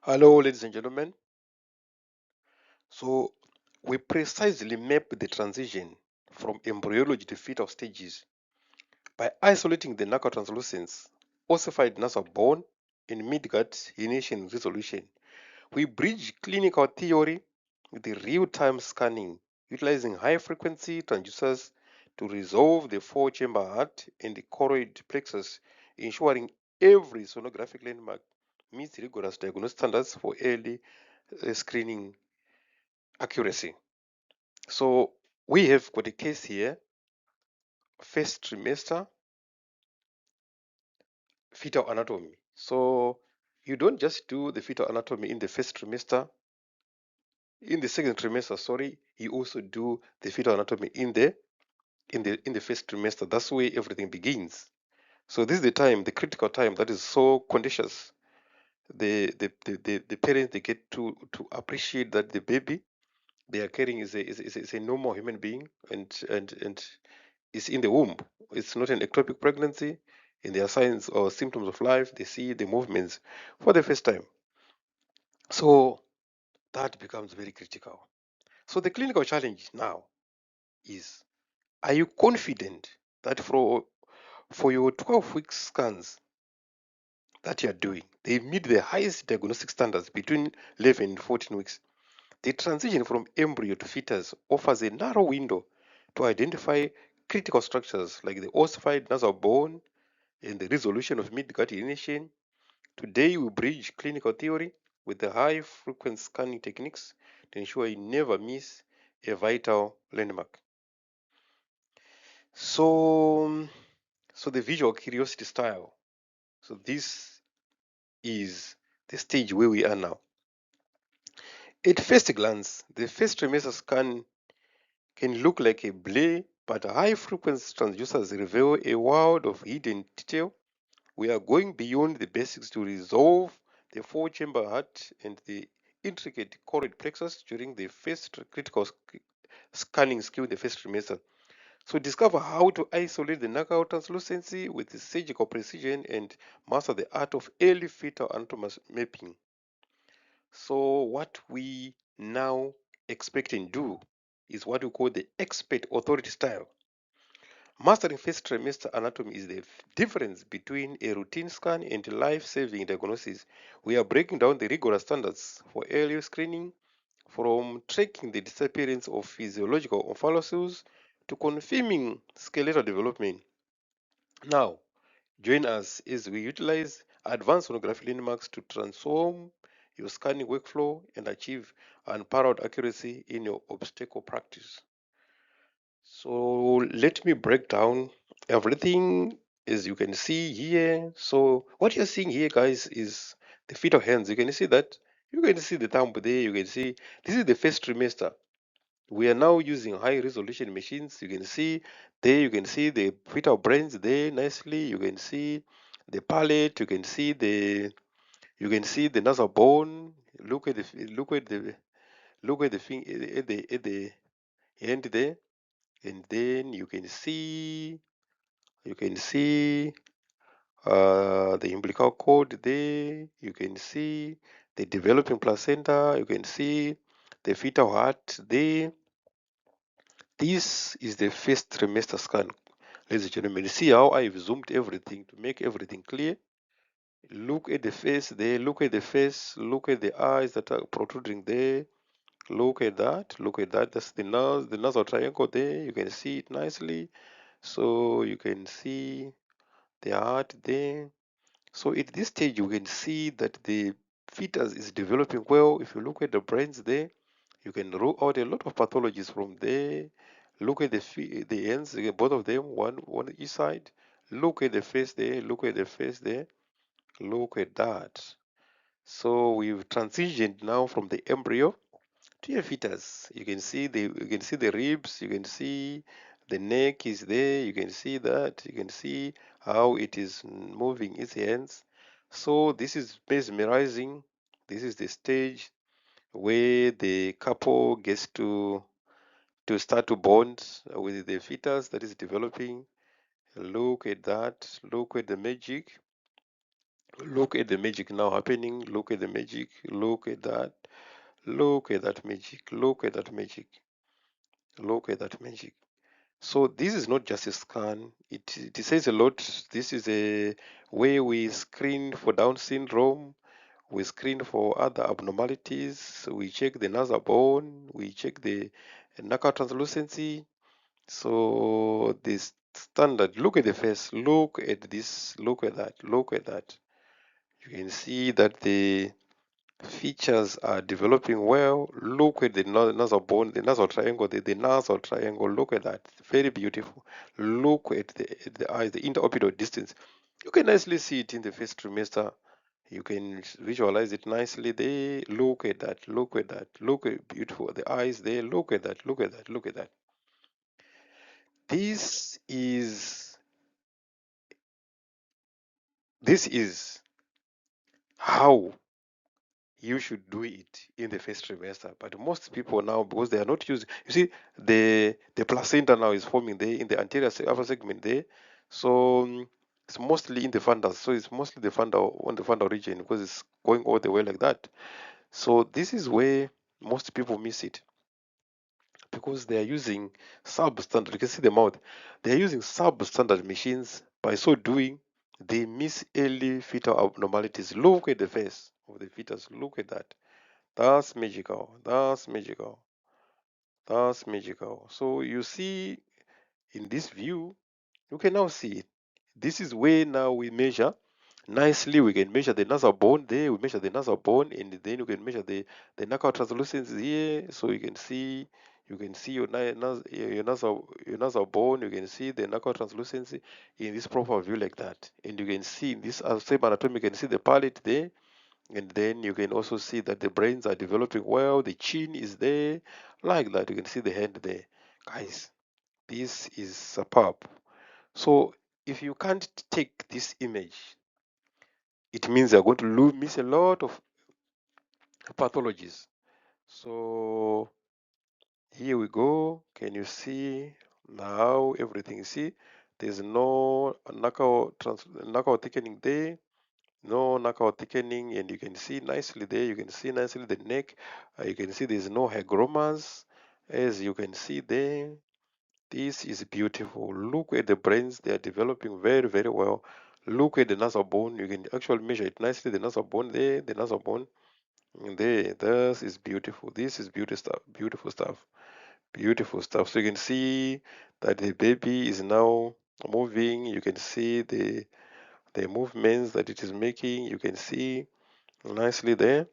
Hello, ladies and gentlemen. So, we precisely map the transition from embryology to fetal stages by isolating the Nuchal Translucency, ossified nasal bone, and midgut initiation resolution. We bridge clinical theory with the real-time scanning, utilizing high-frequency transducers to resolve the four-chamber heart and the choroid plexus, ensuring every sonographic landmark meets rigorous diagnostic standards for early screening accuracy. So we have got a case here, first trimester fetal anatomy. So you don't just do the fetal anatomy in the first trimester, in the second trimester, sorry, you also do the fetal anatomy in the first trimester. That's where everything begins. So this is the time, the critical time that is so contagious. The parents they get to appreciate that the baby they are carrying is a normal human being and is in the womb. It's not an ectopic pregnancy. In their signs or symptoms of life, they see the movements for the first time. So that becomes very critical. So the clinical challenge now is, are you confident that for your 12-week scans that you are doing, they meet the highest diagnostic standards between 11 and 14 weeks? The transition from embryo to fetus offers a narrow window to identify critical structures like the ossified nasal bone and the resolution of mid-gut initiation. Today, we bridge clinical theory with the high-frequency scanning techniques to ensure you never miss a vital landmark. So, so the visual curiosity style. So this is the stage where we are now. At first glance, the first trimester scan can look like a blur, but high-frequency transducers reveal a world of hidden detail. We are going beyond the basics to resolve the four-chamber heart and the intricate choroid plexus during the first critical scanning skill, the first trimester. So discover how to isolate the Nuchal translucency with the surgical precision and master the art of early fetal anatomy mapping. So what we now expect and do is what we call the expert authority style. Mastering first trimester anatomy is the difference between a routine scan and life-saving diagnosis. We are breaking down the rigorous standards for early screening, from tracking the disappearance of physiological omphalocele to confirming skeletal development. Now, join us as we utilize advanced sonography landmarks to transform your scanning workflow and achieve unparalleled accuracy in your obstetrical practice. So let me break down everything as you can see here. So what you're seeing here, guys, is the fetal hands. You can see that. You can see the thumb there. You can see this is the first trimester. We are now using high resolution machines. You can see there. You can see the fetal brains there nicely. You can see the palate. You can see the nasal bone. Look at the thing at the end there, and then you can see the umbilical cord there. You can see the developing placenta. You can see the fetal heart there. This is the first trimester scan, ladies and gentlemen. See how I've zoomed everything to make everything clear. Look at the face there. Look at the face. Look at the eyes that are protruding there. Look at that. Look at that. That's the nasal triangle there. You can see it nicely. So you can see the heart there. So at this stage, you can see that the fetus is developing well. If you look at the brains there, you can rule out a lot of pathologies from there. Look at the ends, both of them, one each side. Look at the face there. Look at the face there. Look at that. So we've transitioned now from the embryo to a fetus. You can see the ribs. You can see the neck is there. You can see that. You can see how it is moving its hands. So this is mesmerizing. This is the stage where the couple gets to start to bond with the fetus that is developing. Look at that. Look at the magic. Look at the magic now happening. Look at the magic. Look at that. Look at that magic. Look at that magic. Look at that magic. So this is not just a scan. It says a lot. This is a way we screen for Down syndrome. We screen for other abnormalities. We check the nasal bone. We check the Nuchal translucency. So this standard. Look at the face. Look at this. Look at that. Look at that. You can see that the features are developing well. Look at the nasal bone, the nasal triangle, the nasal triangle. Look at that. Very beautiful. Look at the eyes, the interorbital distance. You can nicely see it in the first trimester. You can visualize it nicely there. Look at that. Look at that. Look at beautiful. The eyes there. Look at that. Look at that. Look at that. This is this is how you should do it in the first trimester. But most people now, because they are not using, you see, the placenta now is forming there in the anterior upper segment there. So it's mostly in the fundus. So it's mostly the fundal on the fundal region because it's going all the way like that. So this is where most people miss it because they are using substandard. You can see the mouth. They are using substandard machines. By so doing, they miss early fetal abnormalities. Look at the face of the fetus. Look at that. That's magical. That's magical. That's magical. So you see in this view, you can now see it. This is where now we measure nicely. We can measure the nasal bone there. We measure the nasal bone, and then you can measure the Nuchal translucency here. So you can see your nasal bone. You can see the Nuchal translucency in this proper view like that, and you can see in this same anatomy. You can see the palate there. And then you can also see that the brains are developing well, the chin is there, like that. You can see the hand there. Guys, this is superb. So if you can't take this image, it means you're going to miss a lot of pathologies. So here we go. Can you see now everything? See, there's no knuckle thickening there. No knockout thickening, and you can see nicely there, you can see nicely the neck. You can see there's no hygromas, as you can see there. This is beautiful. Look at the brains, they are developing very, very well. Look at the nasal bone, you can actually measure it nicely. The nasal bone there, the nasal bone there. This is beautiful. This is beautiful stuff, beautiful stuff, beautiful stuff. So you can see that the baby is now moving. You can see the movements that it is making. You can see nicely there.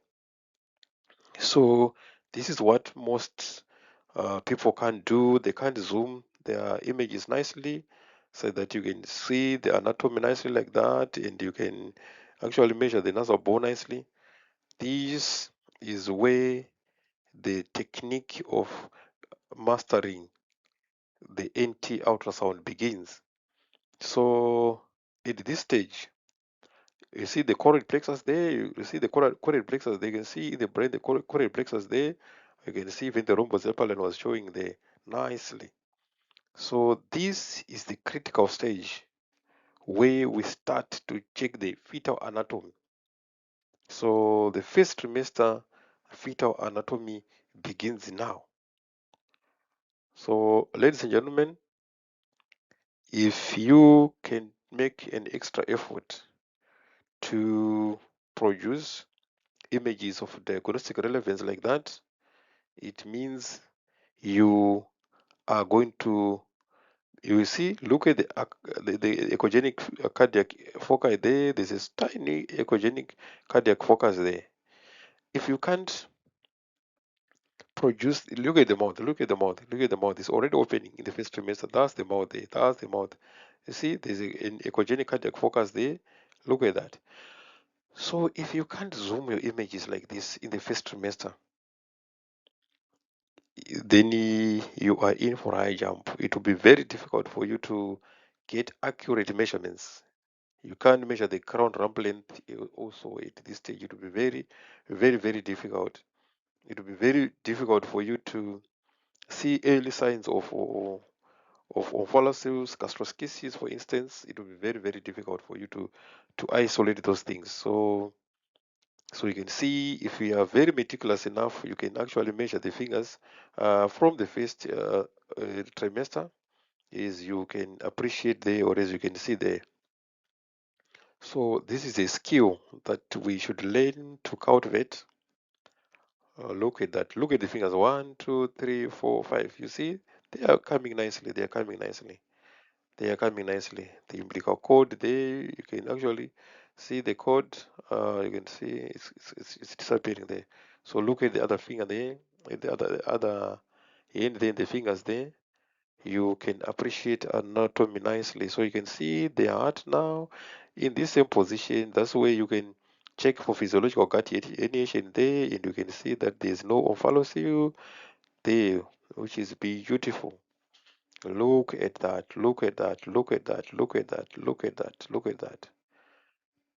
So this is what most people can't do. They can't zoom their images nicely so that you can see the anatomy nicely like that, and you can actually measure the nasal bone nicely. This is where the technique of mastering the NT ultrasound begins. So at this stage, you see the choroid plexus there. You see the choroid plexus there. You can see the brain, the choroid plexus there. You can see even the rhombus epsilon was showing there nicely. So this is the critical stage where we start to check the fetal anatomy. So the first trimester fetal anatomy begins now. So ladies and gentlemen, if you can make an extra effort to produce images of diagnostic relevance like that, it means you are going to, you will see, look at the echogenic cardiac foci there. There's a tiny echogenic cardiac focus there. If you can't produce, look at the mouth, look at the mouth, look at the mouth. It's already opening in the first trimester. That's the mouth there. That's the mouth. You see, there's an echogenic cardiac focus there. Look at that. So if you can't zoom your images like this in the first trimester, then you are in for a high jump. It will be very difficult for you to get accurate measurements. You can't measure the crown rump length also at this stage. It will be very, very, very difficult. It will be very difficult for you to see early signs of omphalocele, gastroschisis, for instance, it will be very, very difficult for you to isolate those things. So you can see, if you are very meticulous enough, you can actually measure the fingers from the first trimester, as you can appreciate there, or as you can see there. So this is a skill that we should learn to cultivate. Look at that. Look at the fingers. 1, 2, 3, 4, 5. You see, they are coming nicely. They are coming nicely. They are coming nicely. The umbilical cord there, you can actually see the cord. You can see it's disappearing there. So look at the other finger there, at the other end there, the fingers there. You can appreciate anatomy nicely. So you can see the heart now in this same position. That's where you can check for physiological gut herniation there, and you can see that there's no omphalocele there, which is beautiful. Look at that, look at that, look at that, look at that, look at that, look at that.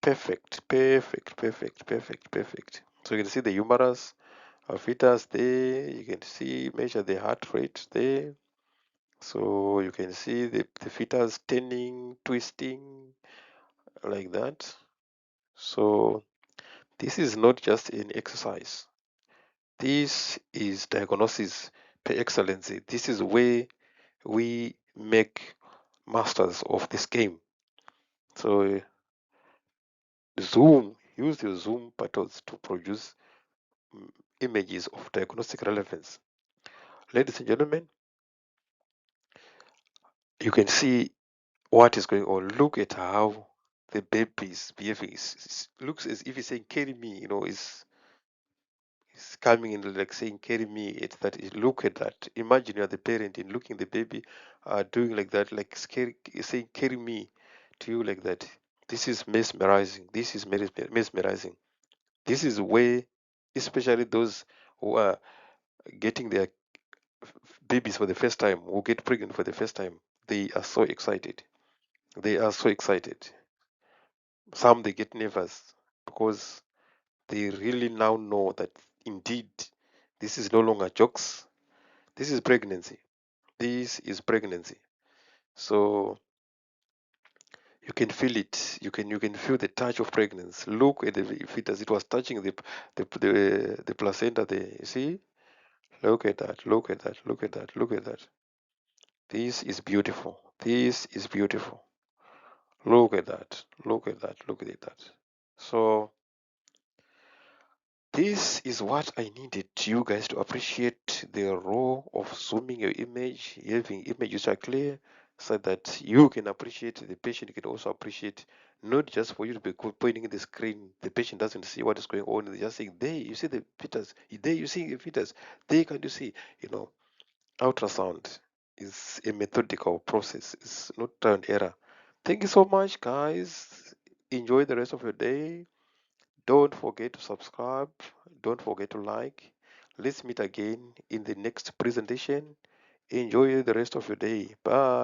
Perfect, perfect, perfect, perfect, perfect. So you can see the humerus of fetus there. You can see, measure the heart rate there. So you can see the fetus turning, twisting, like that. So this is not just an exercise. This is diagnosis per excellence. This is where we make masters of this game. So use your zoom patterns to produce images of diagnostic relevance. Ladies and gentlemen, you can see what is going on. Look at how the baby is behaving. Looks as if he's saying, carry me, it's coming in like saying, carry me. It's that, look at that. Imagine you're the parent and looking the baby doing like that, like saying, carry me to you like that. This is mesmerizing. This is mesmerizing. This is where, especially those who are getting their babies for the first time, who get pregnant for the first time, they are so excited. They are so excited. Some they get nervous because they really now know that indeed this is no longer jokes. This is pregnancy. This is pregnancy. So you can feel it. You can feel the touch of pregnancy. Look at the fetus. It was touching the placenta there. You see? Look at that. Look at that. Look at that. Look at that. This is beautiful. This is beautiful. Look at that. Look at that. Look at that. So this is what I needed you guys to appreciate the role of zooming your image, having images are clear, so that you can appreciate, the patient can also appreciate, not just for you to be pointing in the screen. The patient doesn't see what is going on. They're just saying, there, you see the fetus. There, you see the fetus. There, can you see? Ultrasound is a methodical process. It's not trial and error. Thank you so much, guys. Enjoy the rest of your day. Don't forget to subscribe. Don't forget to like. Let's meet again in the next presentation. Enjoy the rest of your day. Bye.